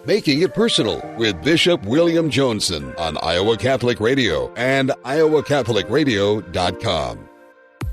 Making It Personal with Bishop William Joensen on Iowa Catholic Radio and iowacatholicradio.com.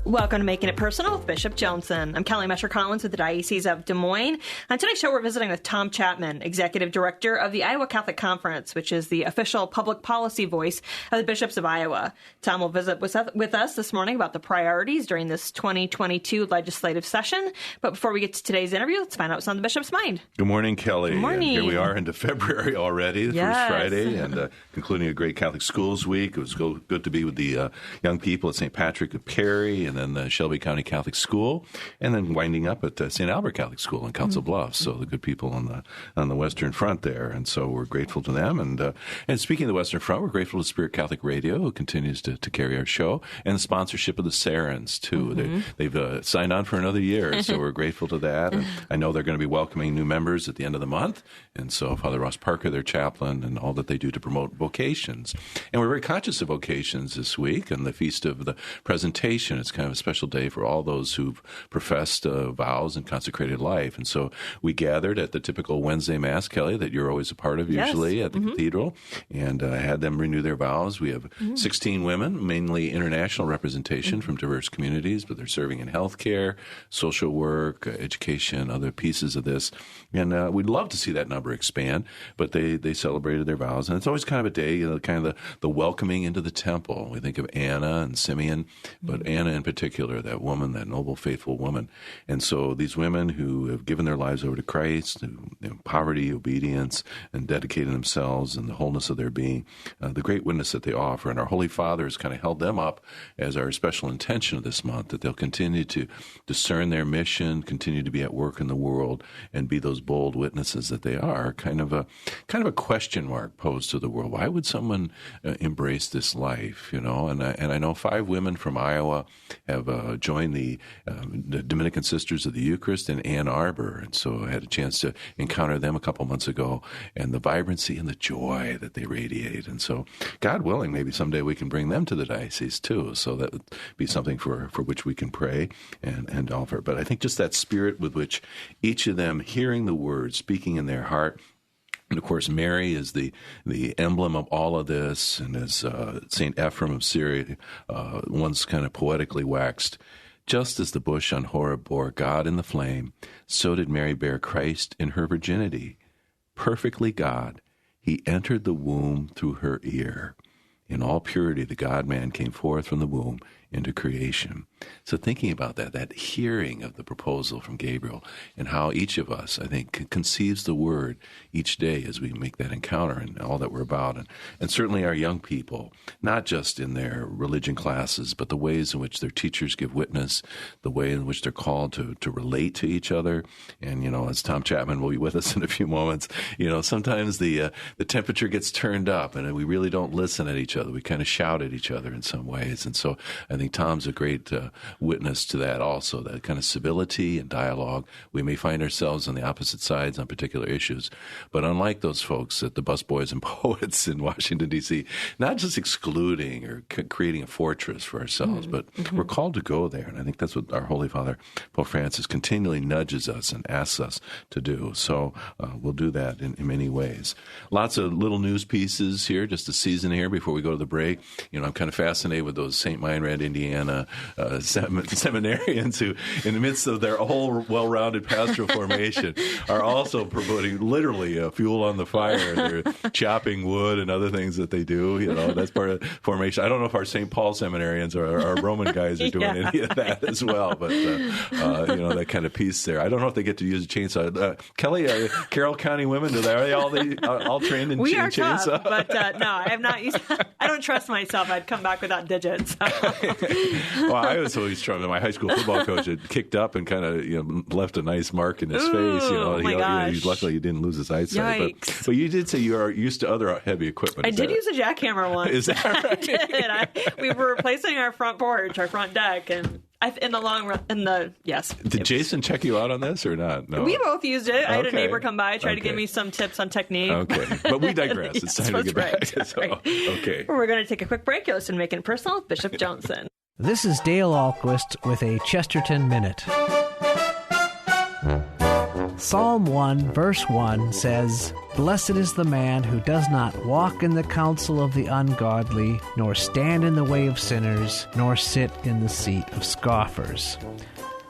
Welcome to Making It Personal with Bishop Joensen. I'm Kelly Mesher-Collins with the Diocese of Des Moines. On tonight's show, we're visiting with Tom Chapman, Executive Director of the Iowa Catholic Conference, which is the official public policy voice of the bishops of Iowa. Tom will visit with us this morning about the priorities during this 2022 legislative session. But before we get to today's interview, let's find out what's on the bishop's mind. Good morning, Kelly. Good morning. Here we are into February already, the first Friday, and concluding a great Catholic Schools Week. It was good to be with the young people at St. Patrick of Perry, and then the Shelby County Catholic School, and then winding up at St. Albert Catholic School in Council Bluffs. So the good people on the Western Front there, and so we're grateful to them. And speaking of the Western Front, we're grateful to Spirit Catholic Radio, who continues to carry our show, and the sponsorship of the Sarans too. They've signed on for another year, so we're grateful to that. And I know they're going to be welcoming new members at the end of the month, and so Father Ross Parker, their chaplain, and all that they do to promote vocations. And we're very conscious of vocations this week, and the Feast of the Presentation. It's kind of a special day for all those who've professed vows and consecrated life. And so we gathered at the typical Wednesday Mass, Kelly, that you're always a part of usually at the cathedral, and had them renew their vows. We have 16 women, mainly international representation from diverse communities, but they're serving in healthcare, social work, education, other pieces of this. And we'd love to see that number expand, but they celebrated their vows. And it's always kind of a day, kind of the welcoming into the temple. We think of Anna and Simeon, but Anna in particular, that woman, that noble, faithful woman. And so these women who have given their lives over to Christ, poverty, obedience, and dedicated themselves and the wholeness of their being, the great witness that they offer. And our Holy Father has kind of held them up as our special intention of this month, that they'll continue to discern their mission, continue to be at work in the world, and be those bold witnesses that they are. Kind of a question mark posed to the world. Why would someone embrace this life? And I know 5 women from Iowa have joined the Dominican Sisters of the Eucharist in Ann Arbor, and so I had a chance to encounter them a couple months ago, and the vibrancy and the joy that they radiate. And so, God willing, maybe someday we can bring them to the diocese too. So that would be something for which we can pray and offer. But I think just that spirit with which each of them, hearing the word, speaking in their heart. And, of course, Mary is the emblem of all of this. And as St. Ephrem of Syria once kind of poetically waxed, just as the bush on Horeb bore God in the flame, so did Mary bear Christ in her virginity. Perfectly God, he entered the womb through her ear. In all purity, the God-man came forth from the womb into creation. So thinking about that hearing of the proposal from Gabriel, and how each of us, I think, conceives the word each day as we make that encounter and all that we're about. And certainly our young people, not just in their religion classes, but the ways in which their teachers give witness, the way in which they're called to relate to each other. And, as Tom Chapman will be with us in a few moments, sometimes the temperature gets turned up and we really don't listen at each other. We kind of shout at each other in some ways. And so I think Tom's a great witness to that also, that kind of civility and dialogue. We may find ourselves on the opposite sides on particular issues, but unlike those folks at the Busboys and Poets in Washington, D.C., not just excluding or creating a fortress for ourselves, but we're called to go there. And I think that's what our Holy Father, Pope Francis, continually nudges us and asks us to do. So we'll do that in many ways. Lots of little news pieces here, just a season here before we go to the break. I'm kind of fascinated with those St. Meinrad, Indiana seminarians who, in the midst of their whole well-rounded pastoral formation, are also promoting literally fuel on the fire. They're chopping wood and other things that they do. That's part of formation. I don't know if our St. Paul seminarians or our Roman guys are doing any of that as well, but that kind of piece there. I don't know if they get to use a chainsaw. Kelly, Carroll County women, are they all trained in we are chainsaw? Tough, but no, I have not used. I don't trust myself. I'd come back without digits. Well, I was always troubled. My high school football coach had kicked up and kind of left a nice mark in his face. Oh my gosh. Luckily, he didn't lose his eyesight. But you did say you are used to other heavy equipment. I did use a jackhammer once. Is that right? I did. We were replacing our front porch, our front deck, and in the long run, yes. Did Jason check you out on this or not? No. We both used it. I had a neighbor come by, try to give me some tips on technique. Okay, but we digress. It's time to get back. Right. Okay. We're going to take a quick break. You're listening to Making It Personal with Bishop Joensen. This is Dale Ahlquist with a Chesterton Minute. Psalm 1, verse 1 says, "Blessed is the man who does not walk in the counsel of the ungodly, nor stand in the way of sinners, nor sit in the seat of scoffers."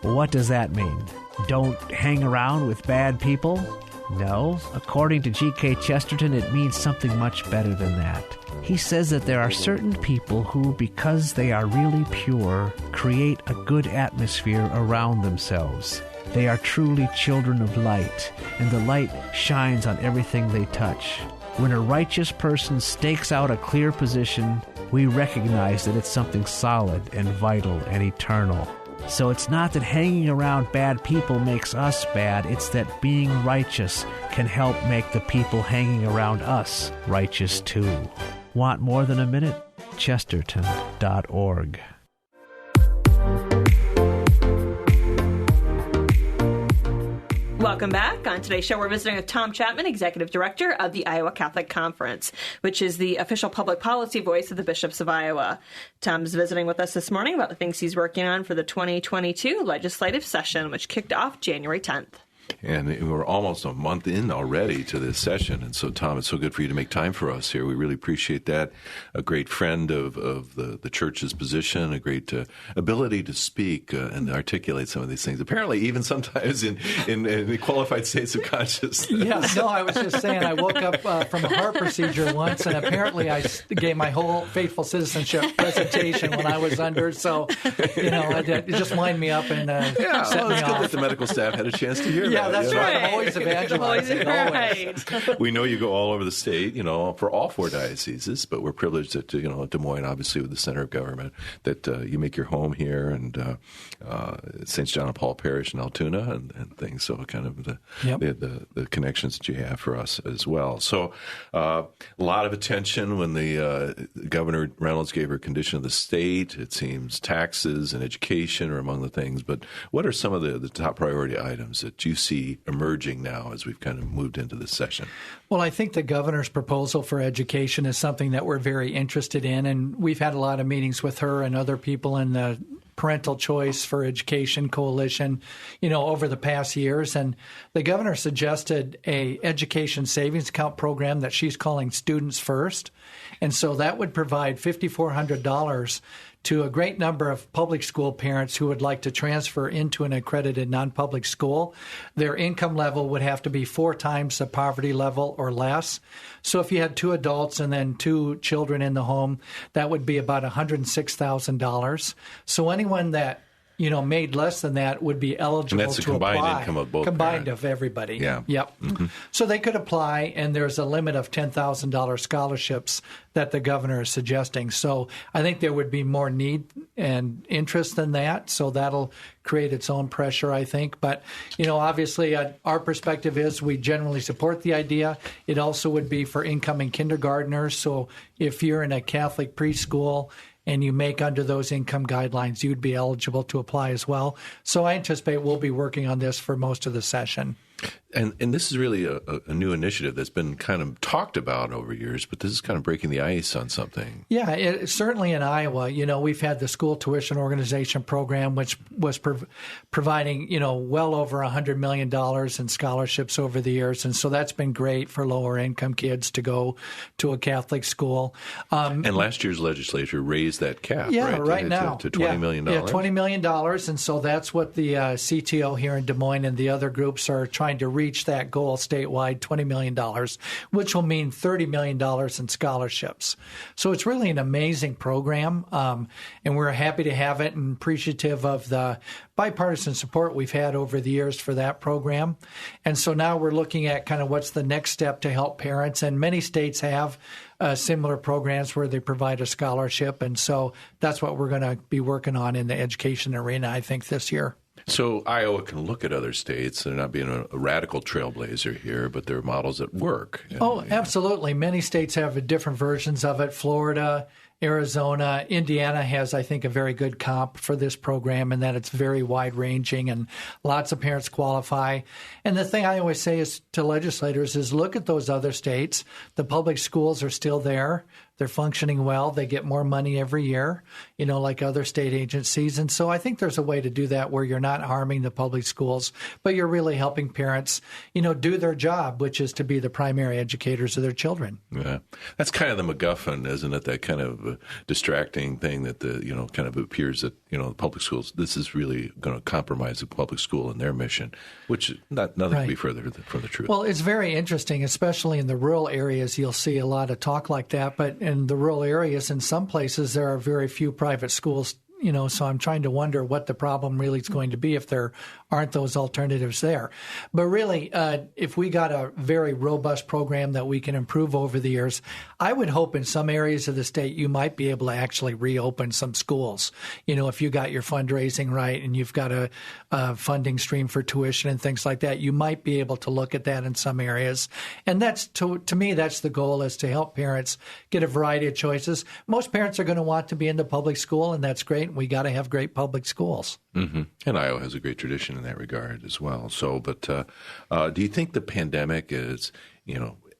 What does that mean? Don't hang around with bad people? No. According to G.K. Chesterton, it means something much better than that. He says that there are certain people who, because they are really pure, create a good atmosphere around themselves. They are truly children of light, and the light shines on everything they touch. When a righteous person stakes out a clear position, we recognize that it's something solid and vital and eternal. So it's not that hanging around bad people makes us bad, it's that being righteous can help make the people hanging around us righteous too. Want more than a minute? Chesterton.org. Welcome back. On today's show, we're visiting with Tom Chapman, Executive Director of the Iowa Catholic Conference, which is the official public policy voice of the bishops of Iowa. Tom's visiting with us this morning about the things he's working on for the 2022 legislative session, which kicked off January 10th. And we're almost a month in already to this session. And so, Tom, it's so good for you to make time for us here. We really appreciate that. A great friend of the church's position, a great ability to speak and articulate some of these things. Apparently, even sometimes in qualified states of consciousness. Yeah, no, I was just saying I woke up from a heart procedure once, and apparently I gave my whole faithful citizenship presentation when I was under. So, it just wind me up and set me it's good off. that the medical staff had a chance to hear that. Yeah, that's right. I'm always evangelizing. Right. We know you go all over the state, for all four dioceses, but we're privileged that, Des Moines, obviously, with the center of government, that you make your home here, and St. John and Paul Parish in Altoona and things. So kind of the connections that you have for us as well. So a lot of attention when the Governor Reynolds gave her condition of the state. It seems taxes and education are among the things. But what are some of the top priority items that you see emerging now as we've kind of moved into this session? Well, I think the governor's proposal for education is something that we're very interested in, and we've had a lot of meetings with her and other people in the Parental Choice for Education Coalition, over the past years. And the governor suggested a education savings account program that she's calling Students First. And so that would provide $5,400 to a great number of public school parents who would like to transfer into an accredited non-public school. Their income level would have to be 4 times the poverty level or less. So if you had 2 adults and then 2 children in the home, that would be about $106,000. So anyone that made less than that would be eligible to apply. And that's the combined income of both Combined parents. of everybody. Yeah. Yep. Mm-hmm. So they could apply, and there's a limit of $10,000 scholarships that the governor is suggesting. So I think there would be more need and interest than that. So that'll create its own pressure, I think. But, obviously our perspective is we generally support the idea. It also would be for incoming kindergartners. So if you're in a Catholic preschool and you make under those income guidelines, you'd be eligible to apply as well. So I anticipate we'll be working on this for most of the session. And this is really a new initiative that's been kind of talked about over years, but this is kind of breaking the ice on something. Yeah, certainly in Iowa, we've had the school tuition organization program, which was providing, well over $100 million in scholarships over the years. And so that's been great for lower income kids to go to a Catholic school. And last year's legislature raised that cap, right now. To $20 million. Yeah, $20 million. And so that's what the CTO here in Des Moines and the other groups are trying to reach that goal statewide, $20 million, which will mean $30 million in scholarships. So it's really an amazing program, and we're happy to have it and appreciative of the bipartisan support we've had over the years for that program. And so now we're looking at kind of what's the next step to help parents, and many states have similar programs where they provide a scholarship, and so that's what we're going to be working on in the education arena, I think, this year. So Iowa can look at other states. They're not being a radical trailblazer here, but there are models that work. Oh, absolutely. Many states have different versions of it. Florida, Arizona. Indiana has, I think, a very good comp for this program in that it's very wide-ranging and lots of parents qualify. And the thing I always say is to legislators is look at those other states. The public schools are still there. They're functioning well. They get more money every year, like other state agencies. And so I think there's a way to do that where you're not harming the public schools, but you're really helping parents, do their job, which is to be the primary educators of their children. Yeah. That's kind of the MacGuffin, isn't it? That kind of distracting thing that kind of appears that, the public schools, this is really going to compromise the public school and their mission, which nothing could be further from the truth. Well, it's very interesting, especially in the rural areas. You'll see a lot of talk like that, but in the rural areas, in some places, there are very few private schools, so I'm trying to wonder what the problem really is going to be if there aren't those alternatives there. But really, if we got a very robust program that we can improve over the years, I would hope in some areas of the state you might be able to actually reopen some schools. If you got your fundraising right and you've got a funding stream for tuition and things like that, you might be able to look at that in some areas. And that's, to me, that's the goal, is to help parents get a variety of choices. Most parents are going to want to be in the public school, and that's great. We got to have great public schools. Mm-hmm. And Iowa has a great tradition in that regard as well. So, but do you think the pandemic is,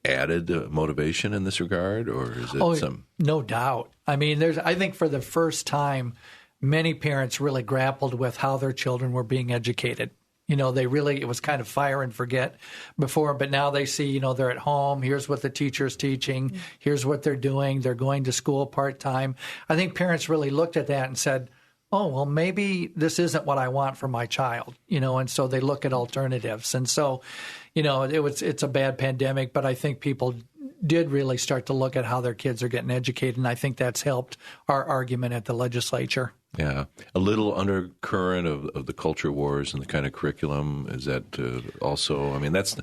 added motivation in this regard, or is it No doubt. I mean, I think for the first time, many parents really grappled with how their children were being educated. It was kind of fire and forget before, but now they see, they're at home. Here's what the teacher's teaching. Here's what they're doing. They're going to school part-time. I think parents really looked at that and said, oh, well, maybe this isn't what I want for my child, and so they look at alternatives. And so, it's a bad pandemic, but I think people did really start to look at how their kids are getting educated, and I think that's helped our argument at the legislature. Yeah. A little undercurrent of the culture wars and the kind of curriculum, is that also, I mean, that's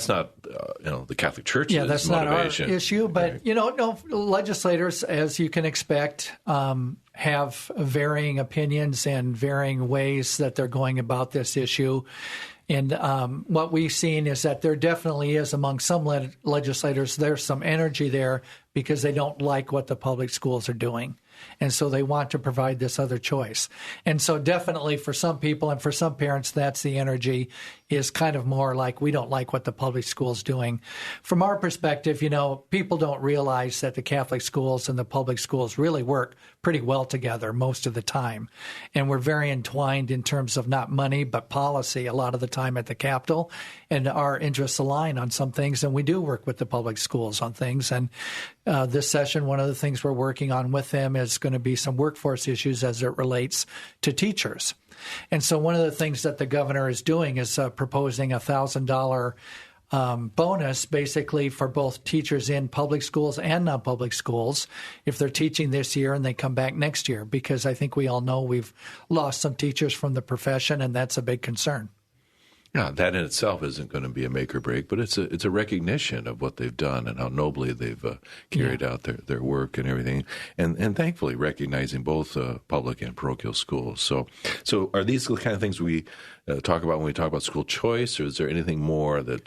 not, the Catholic Church's motivation. Yeah, that's not our issue, but, right. Legislators, as you can expect, have varying opinions and varying ways that they're going about this issue. And what we've seen is that there definitely is, among some legislators, there's some energy there because they don't like what the public schools are doing. And so they want to provide this other choice. And so definitely for some people and for some parents, that's the energy, is kind of more like, we don't like what the public school's doing. From our perspective, people don't realize that the Catholic schools and the public schools really work pretty well together most of the time. And we're very entwined in terms of not money, but policy a lot of the time at the Capitol. And our interests align on some things, and we do work with the public schools on things. And this session, one of the things we're working on with them is going to be some workforce issues as it relates to teachers. And so one of the things that the governor is doing is proposing a $1,000 bonus basically for both teachers in public schools and non-public schools if they're teaching this year and they come back next year, because I think we all know we've lost some teachers from the profession, and that's a big concern. Yeah, that in itself isn't going to be a make or break, but it's a recognition of what they've done and how nobly they've carried out their work and everything, and thankfully recognizing both public and parochial schools. So are these the kind of things we talk about when we talk about school choice, or is there anything more that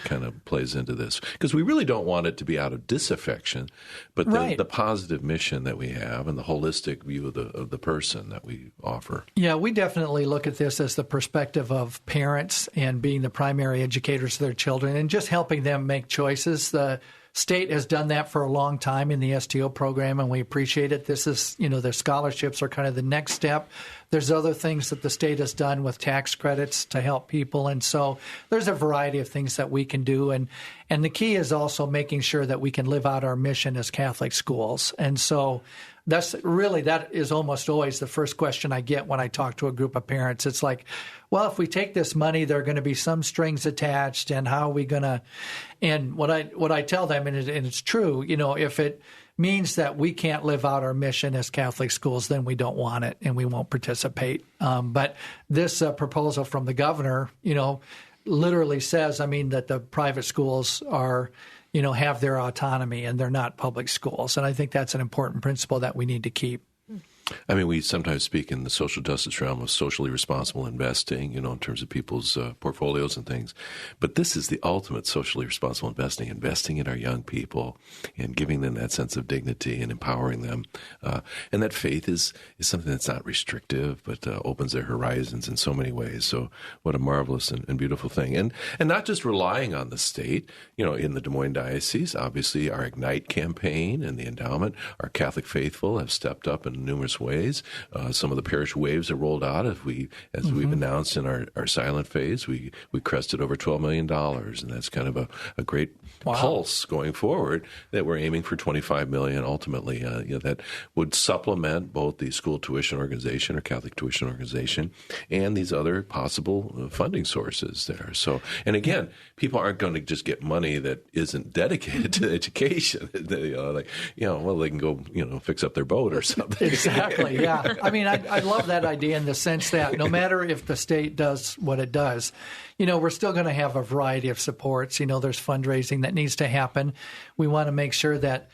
kind of plays into this? Because we really don't want it to be out of disaffection, but the positive mission that we have and the holistic view of the person that we offer. Yeah, we definitely look at this as the perspective of parents and being the primary educators of their children and just helping them make choices. The state has done that for a long time in the STO program, and we appreciate it. This is, the scholarships are kind of the next step. There's other things that the state has done with tax credits to help people. And so there's a variety of things that we can do. And the key is also making sure that we can live out our mission as Catholic schools. And so that is almost always the first question I get when I talk to a group of parents. It's like, well, if we take this money, there are going to be some strings attached, and how are we going to? And what I tell them, and it's true, if it means that we can't live out our mission as Catholic schools, then we don't want it and we won't participate. But this proposal from the governor, literally says, that the private schools are, have their autonomy and they're not public schools. And I think that's an important principle that we need to keep. I mean, we sometimes speak in the social justice realm of socially responsible investing, in terms of people's portfolios and things. But this is the ultimate socially responsible investing in our young people and giving them that sense of dignity and empowering them. And that faith is something that's not restrictive, but opens their horizons in so many ways. So what a marvelous and beautiful thing. And not just relying on the state, in the Des Moines Diocese, obviously our Ignite campaign and the endowment, our Catholic faithful have stepped up in numerous ways. Some of the parish waves are rolled out as we've announced in our silent phase. We crested over $12 million, and that's kind of a great pulse going forward that we're aiming for $25 million ultimately. That would supplement both the school tuition organization or Catholic tuition organization and these other possible funding sources there. So, and again, people aren't going to just get money that isn't dedicated to education. They can go, fix up their boat or something. Exactly, yeah. I mean, I love that idea in the sense that no matter if the state does what it does, we're still going to have a variety of supports. There's fundraising that needs to happen. We want to make sure that,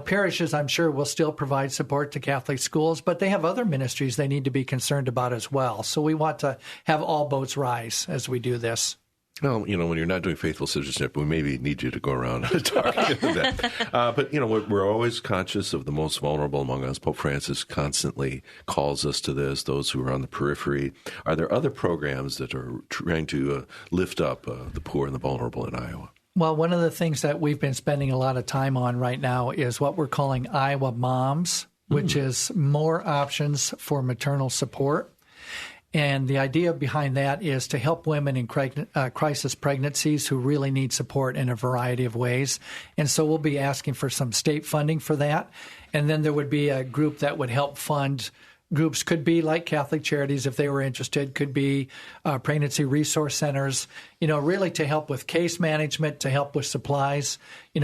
parishes, I'm sure, will still provide support to Catholic schools, but they have other ministries they need to be concerned about as well. So we want to have all boats rise as we do this. Well, when you're not doing faithful citizenship, we maybe need you to go around and talk about that. But, we're always conscious of the most vulnerable among us. Pope Francis constantly calls us to this, those who are on the periphery. Are there other programs that are trying to lift up the poor and the vulnerable in Iowa? Well, one of the things that we've been spending a lot of time on right now is what we're calling Iowa Moms, which is more options for maternal support. And the idea behind that is to help women in crisis pregnancies who really need support in a variety of ways. And so we'll be asking for some state funding for that. And then there would be a group that would help fund groups. Could be like Catholic Charities if they were interested, could be pregnancy resource centers, really to help with case management, to help with supplies,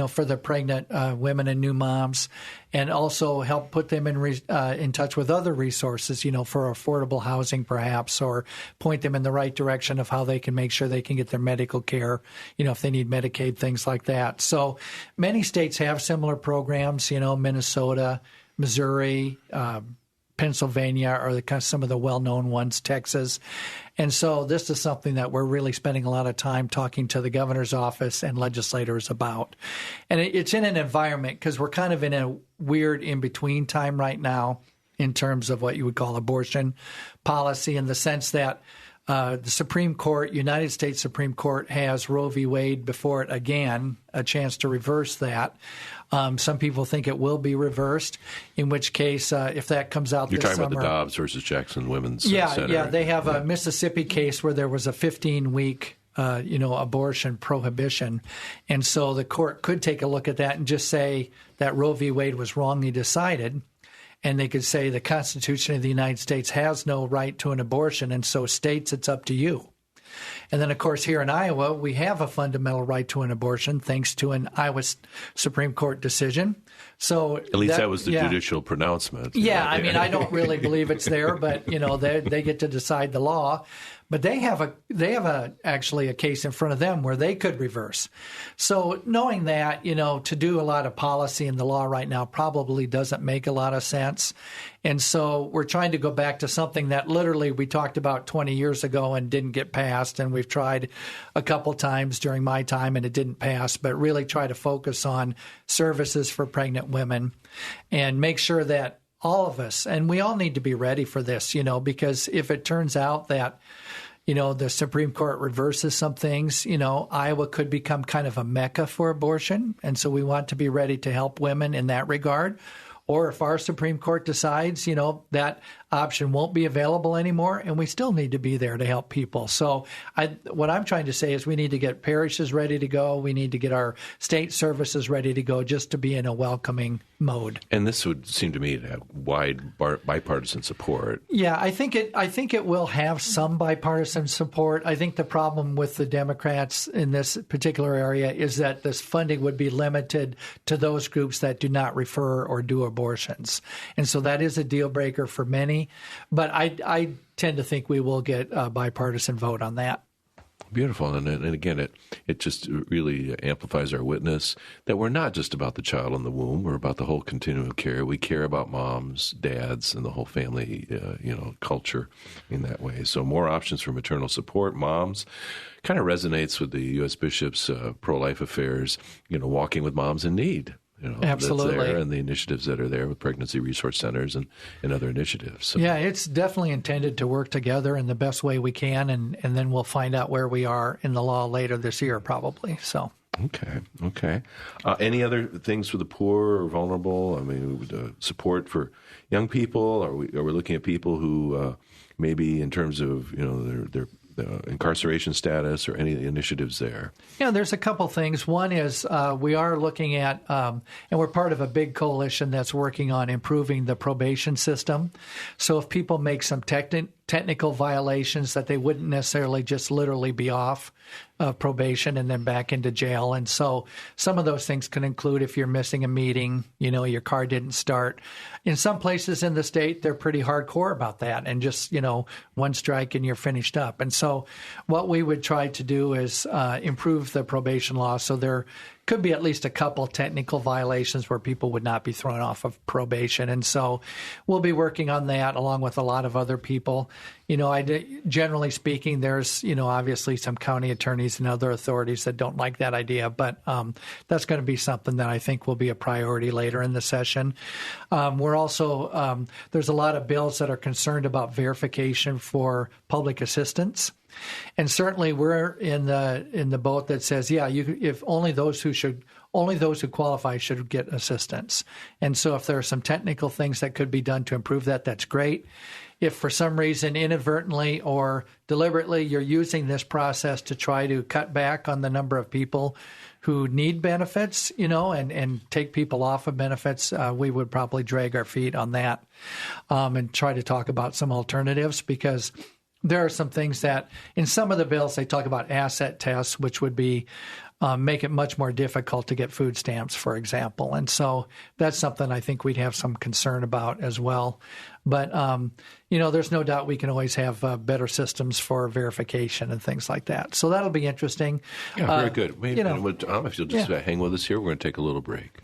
for the pregnant women and new moms, and also help put them in touch with other resources, for affordable housing perhaps, or point them in the right direction of how they can make sure they can get their medical care, if they need Medicaid, things like that. So many states have similar programs, Minnesota, Missouri, Pennsylvania are some of the well-known ones, Texas. And so this is something that we're really spending a lot of time talking to the governor's office and legislators about. And it's in an environment, because we're kind of in a weird in-between time right now in terms of what you would call abortion policy, in the sense that the Supreme Court, United States Supreme Court, has Roe v. Wade before it again, a chance to reverse that. Some people think it will be reversed, in which case, if that comes out this summer. You're talking about the Dobbs versus Jackson Women's Center. Yeah, they have a Mississippi case where there was a 15-week abortion prohibition. And so the court could take a look at that and just say that Roe v. Wade was wrongly decided. And they could say the Constitution of the United States has no right to an abortion, and so states, it's up to you. And then, of course, here in Iowa, we have a fundamental right to an abortion thanks to an Iowa Supreme Court decision. So at least that was the judicial pronouncement. Yeah, I mean, I don't really believe it's there, but, they get to decide the law. But they have actually a case in front of them where they could reverse. So knowing that, to do a lot of policy in the law right now probably doesn't make a lot of sense. And so we're trying to go back to something that literally we talked about 20 years ago and didn't get passed. And we've tried a couple times during my time and it didn't pass, but really try to focus on services for pregnant women and make sure that all of us, and we all need to be ready for this, because if it turns out that the Supreme Court reverses some things, Iowa could become kind of a mecca for abortion. And so we want to be ready to help women in that regard. Or if our Supreme Court decides, that option won't be available anymore, and we still need to be there to help people. So what I'm trying to say is we need to get parishes ready to go. We need to get our state services ready to go just to be in a welcoming mode. And this would seem to me to have wide bipartisan support. Yeah, I think it will have some bipartisan support. I think the problem with the Democrats in this particular area is that this funding would be limited to those groups that do not refer or do abortions. And so that is a deal breaker for many. But I tend to think we will get a bipartisan vote on that. Beautiful. And again, it just really amplifies our witness that we're not just about the child in the womb. We're about the whole continuum of care. We care about moms, dads, and the whole family, culture in that way. So more options for maternal support. Moms kind of resonates with the U.S. Bishop's pro-life affairs, walking with moms in need. Absolutely. That's there, and the initiatives that are there with pregnancy resource centers and other initiatives. So. Yeah, it's definitely intended to work together in the best way we can, and then we'll find out where we are in the law later this year, probably. So. Okay. Any other things for the poor or vulnerable? I mean, support for young people? Are we looking at people who maybe in terms of their incarceration status or any initiatives there? Yeah, there's a couple things. One is we are looking at, and we're part of a big coalition that's working on improving the probation system. So if people make some technical violations, that they wouldn't necessarily just literally be off probation and then back into jail. And so some of those things can include if you're missing a meeting, your car didn't start. In some places in the state, they're pretty hardcore about that, and just, one strike and you're finished up. And so what we would try to do is improve the probation law so there could be at least a couple technical violations where people would not be thrown off of probation. And so we'll be working on that along with a lot of other people. Generally speaking, there's, obviously some county attorneys and other authorities that don't like that idea, but that's going to be something that I think will be a priority later in the session. We're also, there's a lot of bills that are concerned about verification for public assistance. And certainly we're in the boat that says, if only those who qualify should get assistance. And so if there are some technical things that could be done to improve that, that's great. If for some reason inadvertently or deliberately you're using this process to try to cut back on the number of people who need benefits, and take people off of benefits, we would probably drag our feet on that and try to talk about some alternatives, because there are some things that in some of the bills they talk about asset tests, which would be make it much more difficult to get food stamps, for example. And so that's something I think we'd have some concern about as well. But, there's no doubt we can always have better systems for verification and things like that. So that'll be interesting. Yeah, very good. If you'll just hang with us here, we're going to take a little break.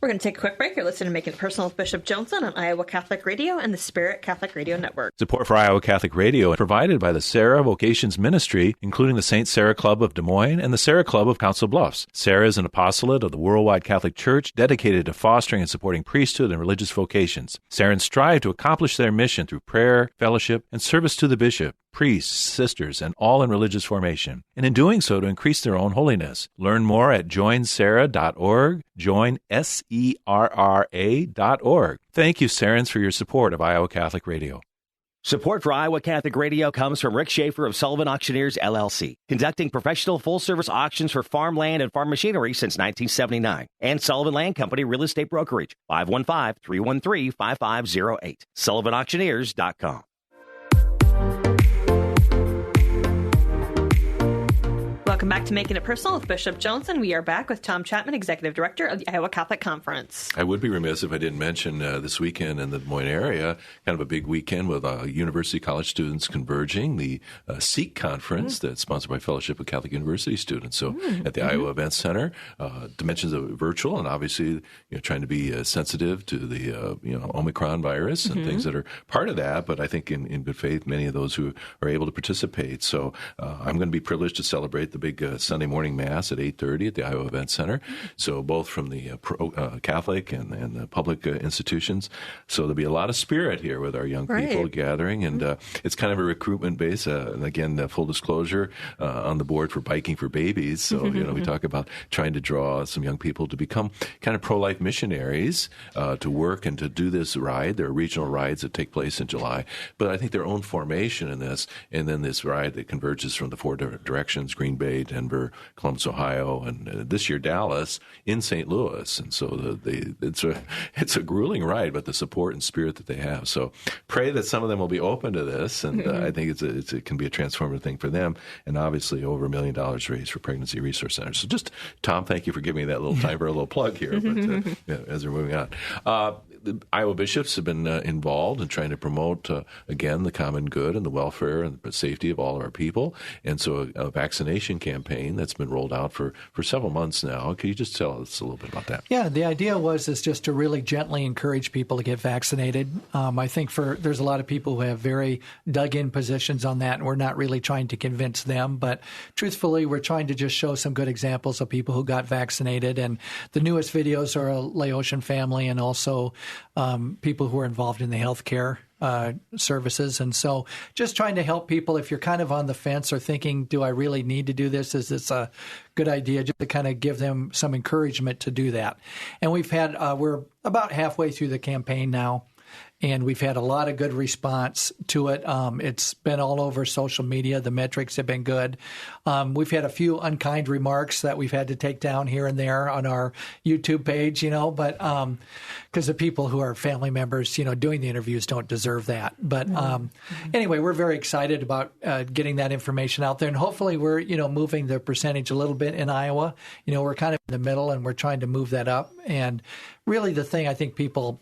We're going to take a quick break. You're listening to Making It Personal with Bishop Joensen on Iowa Catholic Radio and the Spirit Catholic Radio Network. Support for Iowa Catholic Radio is provided by the Sarah Vocations Ministry, including the St. Sarah Club of Des Moines and the Sarah Club of Council Bluffs. Sarah is an apostolate of the Worldwide Catholic Church dedicated to fostering and supporting priesthood and religious vocations. Sarahans strive to accomplish their mission through prayer, fellowship, and service to the bishop, priests, sisters, and all in religious formation, and in doing so to increase their own holiness. Learn more at joinsarah.org, joinserra.org. Thank you, Sarahans, for your support of Iowa Catholic Radio. Support for Iowa Catholic Radio comes from Rick Schaefer of Sullivan Auctioneers, LLC, conducting professional full-service auctions for farmland and farm machinery since 1979, and Sullivan Land Company Real Estate Brokerage, 515-313-5508, sullivanauctioneers.com. Welcome back to Making It Personal with Bishop Joensen. We are back with Tom Chapman, Executive Director of the Iowa Catholic Conference. I would be remiss if I didn't mention this weekend in the Des Moines area, kind of a big weekend with university college students converging, the SEEK conference that's sponsored by Fellowship of Catholic University Students. So at the Iowa Events Center, dimensions of virtual, and obviously trying to be sensitive to the Omicron virus and things that are part of that. But I think in good faith, many of those who are able to participate. So I'm going to be privileged to celebrate the big Sunday morning Mass at 8:30 at the Iowa Events Center. So both from the Catholic and the public institutions. So there'll be a lot of spirit here with our young people gathering. And it's kind of a recruitment base. And again, full disclosure, on the board for Biking for Babies. So, we talk about trying to draw some young people to become kind of pro-life missionaries, to work and to do this ride. There are regional rides that take place in July. But I think their own formation in this, and then this ride that converges from the four directions, Green Bay, Denver, Columbus, Ohio, and this year Dallas, in St. Louis. And so it's a grueling ride, but the support and spirit that they have. So pray that some of them will be open to this, and I think it can be a transformative thing for them. And obviously over $1 million raised for pregnancy resource centers. So just, Tom, thank you for giving me that little time for a little plug here. But as we're moving on. the Iowa bishops have been involved in trying to promote, again, the common good and the welfare and the safety of all of our people. And so a vaccination campaign that's been rolled out for several months now. Can you just tell us a little bit about that? Yeah, the idea is just to really gently encourage people to get vaccinated. I think there's a lot of people who have very dug-in positions on that, and we're not really trying to convince them. But truthfully, we're trying to just show some good examples of people who got vaccinated. And the newest videos are a Laotian family and also people who are involved in the healthcare services. And so just trying to help people if you're kind of on the fence or thinking, do I really need to do this? Is this a good idea? Just to kind of give them some encouragement to do that. And we're about halfway through the campaign now. And we've had a lot of good response to it. It's been all over social media. The metrics have been good. We've had a few unkind remarks that we've had to take down here and there on our YouTube page, but because the people who are family members, doing the interviews don't deserve that. But anyway, we're very excited about getting that information out there. And hopefully we're, moving the percentage a little bit in Iowa. We're kind of in the middle and we're trying to move that up. And really the thing I think people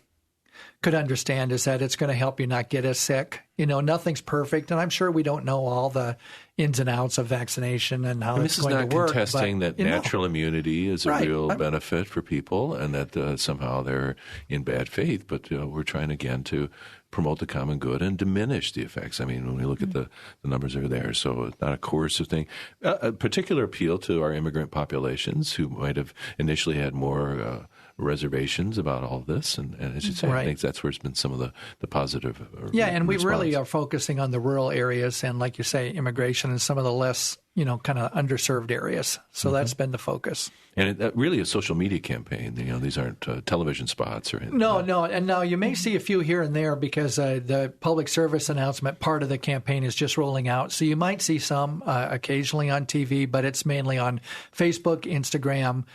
could understand is that it's going to help you not get as sick. Nothing's perfect, and I'm sure we don't know all the ins and outs of vaccination and how it's going to work. This is not contesting that natural immunity is a real benefit for people and that somehow they're in bad faith, but we're trying again to promote the common good and diminish the effects. I mean, when we look at the numbers are there, so it's not a coercive thing. A particular appeal to our immigrant populations who might have initially had more reservations about all this, and as you say, I think that's where it's been some of the positive and we really are focusing on the rural areas and, like you say, immigration and some of the less, kind of underserved areas. So that's been the focus. And it really a social media campaign. These aren't television spots or anything. No. And now you may see a few here and there because the public service announcement part of the campaign is just rolling out. So you might see some occasionally on TV, but it's mainly on Facebook, Instagram,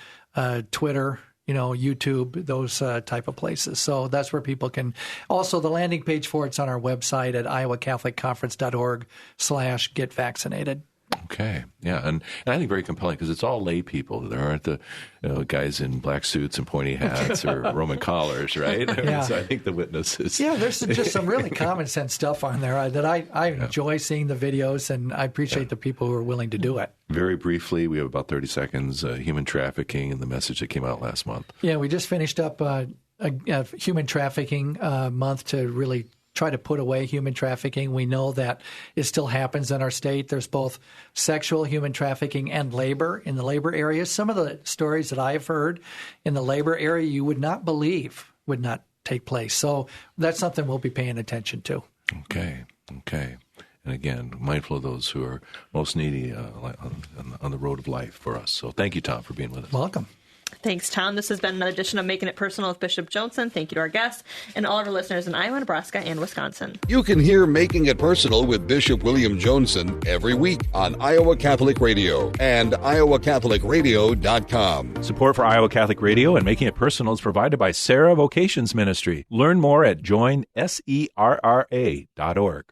Twitter, YouTube, those type of places. So that's where people can. Also, the landing page for it's on our website at iowacatholicconference.org/getvaccinated. Okay. Yeah. And I think very compelling because it's all lay people. There aren't the guys in black suits and pointy hats or Roman collars, right? Yeah. So I think the witnesses. Yeah, there's just some really common sense stuff on there that I enjoy seeing the videos, and I appreciate the people who are willing to do it. Very briefly, we have about 30 seconds, human trafficking and the message that came out last month. Yeah, we just finished up a human trafficking month to really try to put away human trafficking. We know that it still happens in our state. There's both sexual human trafficking and labor in the labor areas. Some of the stories that I've heard in the labor area you would not believe would not take place. So that's something we'll be paying attention to. Okay. And again, mindful of those who are most needy on the road of life for us. So thank you, Tom, for being with us. Welcome. Thanks, Tom. This has been another edition of Making It Personal with Bishop Joensen. Thank you to our guests and all of our listeners in Iowa, Nebraska, and Wisconsin. You can hear Making It Personal with Bishop William Joensen every week on Iowa Catholic Radio and iowacatholicradio.com. Support for Iowa Catholic Radio and Making It Personal is provided by Sarah Vocations Ministry. Learn more at joinserra.org.